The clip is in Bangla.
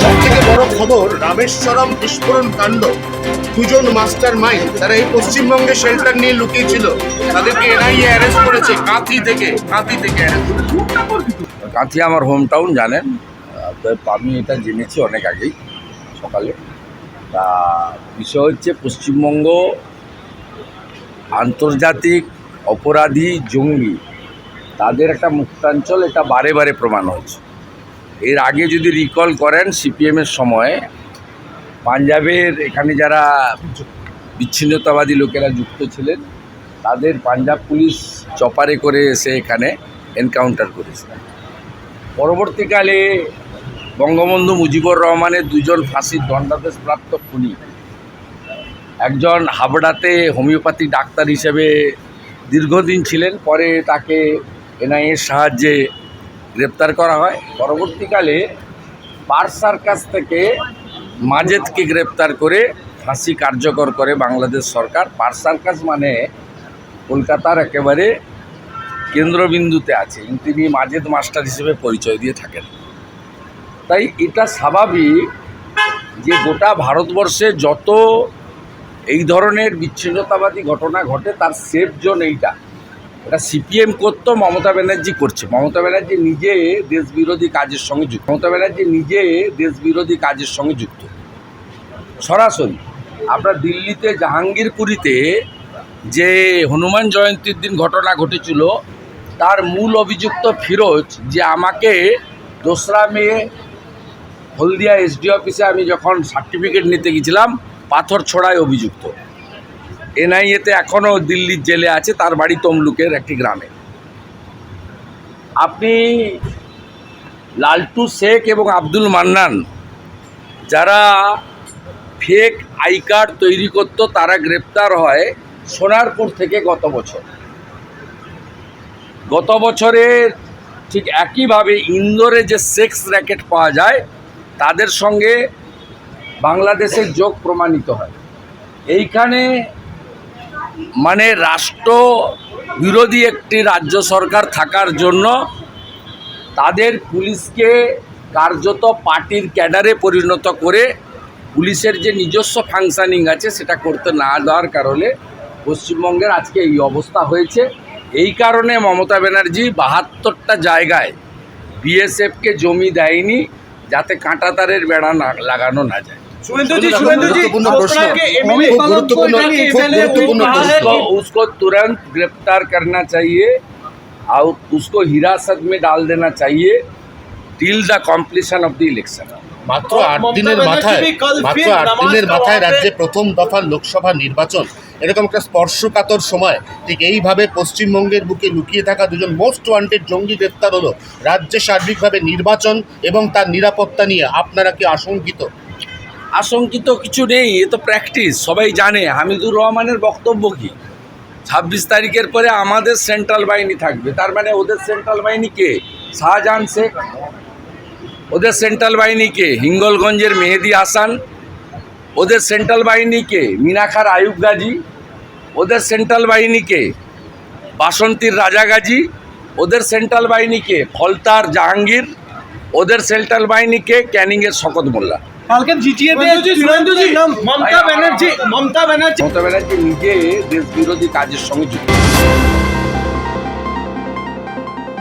সবথেকে বড় খবর, রামেশ্বরম বিস্ফোরণ কাণ্ড। দুজন মাস্টার মাইন্ড, তারা এই পশ্চিমবঙ্গে শেল্টার নিয়ে লুকিয়েছিল, তাদেরকে এনআইএ অ্যারেস্ট করেছে কাঁথি থেকে অ্যারেস্ট করেছে। কাঁথি আমার হোম টাউন, জানেন। আমি এটা জেনেছি অনেক আগেই সকালে। তা বিষয় হচ্ছে, পশ্চিমবঙ্গ আন্তর্জাতিক অপরাধী জঙ্গি তাদের একটা মুক্তাঞ্চল, এটা বারে বারে প্রমাণ হয়েছে। এর আগে যদি রিকল করেন, সিপিএমের সময় পাঞ্জাবের এখানে যারা বিচ্ছিন্নতাবাদী লোকেরা যুক্ত ছিলেন, তাদের পাঞ্জাব পুলিশ চপারে করে এসে এখানে এনকাউন্টার করেছে। পরবর্তীকালে বঙ্গবন্ধু মুজিবুর রহমানের দুজন ফাঁসির দণ্ডাদেশপ্রাপ্ত খুনি, একজন হাবড়াতে হোমিওপ্যাথি ডাক্তার হিসেবে দীর্ঘদিন ছিলেন, পরে তাকে এনআইএর সাহায্যে গ্রেপ্তার করা হয়। পরবর্তীকালে পার্স সার্কাস থেকে মাজেদকে গ্রেপ্তার করে ফাঁসি কার্যকর করে বাংলাদেশ সরকার। পার্স সার্কাস মানে কলকাতার একেবারে কেন্দ্রবিন্দুতে আছে, তিনি মাজেদ মাস্টার হিসেবে পরিচয় দিয়ে থাকেন। তাই এটা স্বাভাবিক যে গোটা ভারতবর্ষে যত এই ধরনের বিচ্ছিন্নতাবাদী ঘটনা ঘটে, তার সেফ জোন এইটা। এটা সিপিএম করতো, মমতা ব্যানার্জি করছে। মমতা ব্যানার্জি নিজে দেশবিরোধী কাজের সঙ্গে যুক্ত সরাসরি। আপনার দিল্লিতে জাহাঙ্গীরপুরীতে যে হনুমান জয়ন্তীর দিন ঘটনা ঘটেছিল, তার মূল অভিযুক্ত ফিরোজ, যে আমাকে 2রা মে হলদিয়া এসডি অফিসে আমি যখন সার্টিফিকেট নিতে গেছিলাম, পাথর ছোড়ায় অভিযুক্ত। এনআইএতে এখনও দিল্লির জেলে আছে, তার বাড়ি তমলুকের একটি গ্রামে। আপনি লালটু শেখ এবং আব্দুল মান্নান, যারা ফেক আই কার্ড তৈরি করত, তারা গ্রেপ্তার হয় সোনারপুর থেকে গত বছরে। ঠিক একইভাবে ইন্দোরে যে সেক্স র্যাকেট পাওয়া যায়, তাদের সঙ্গে বাংলাদেশের যোগ প্রমাণিত হয়। এইখানে মানে রাষ্ট্র বিরোধী একটি রাজ্য সরকার থাকার জন্য তাদের পুলিশকে কার্যত পার্টির ক্যাডারে পরিণত করে পুলিশের যে নিজস্ব ফাংশনিং আছে সেটা করতে না দেওয়ার কারণে পশ্চিমবঙ্গের আজকে এই অবস্থা হয়েছে। এই কারণে মমতা ব্যানার্জি 72টা জায়গায় বিএসএফকে জমি দেয়নি, যাতে কাঁটাতারের বেড়া না লাগানো না যায়। उसको तुरंत गिरफ्तार करना चाहिए और उसको हिरासत में डाल देना चाहिए till the completion of the election. মাত্র 8 দিনের মাথায় রাজ্যে প্রথম দফার লোকসভা নির্বাচন, এরকম একটা স্পর্শকাতর সময় ঠিক এইভাবে পশ্চিমবঙ্গের বুকে লুকিয়ে থাকা দুজন মোস্ট ওয়ান্টেড জঙ্গি গ্রেপ্তার হলো। রাজ্যে সার্বিকভাবে নির্বাচন এবং তার নিরাপত্তা নিয়ে আপনারা কি আশঙ্কিত? আশঙ্কিত কিছু নেই, এ তো প্র্যাকটিস, সবাই জানে। হামিদুর রহমানের বক্তব্য কি, 26 তারিখের পরে আমাদের সেন্ট্রাল বাহিনী থাকবে। তার মানে ওদের সেন্ট্রাল বাহিনী কে? শাহজাহান শেখ। ওদের সেন্ট্রাল বাহিনী কে? হিঙ্গলগঞ্জের মেহেদি হাসান। ওদের সেন্ট্রাল বাহিনী কে? মিনাখার আয়ুব গাজী। ওদের সেন্ট্রাল বাহিনী কে? বাসন্তীর রাজা গাজী। ওদের সেন্ট্রাল বাহিনী কে? ফলতার জাহাঙ্গীর। ওদের সেন্ট্রাল বাহিনী কে? ক্যানিংয়ের শকত মোল্লা। মমতা ব্যানার্জি নিজে দেশ বিরোধী কাজের সঙ্গে যুক্ত।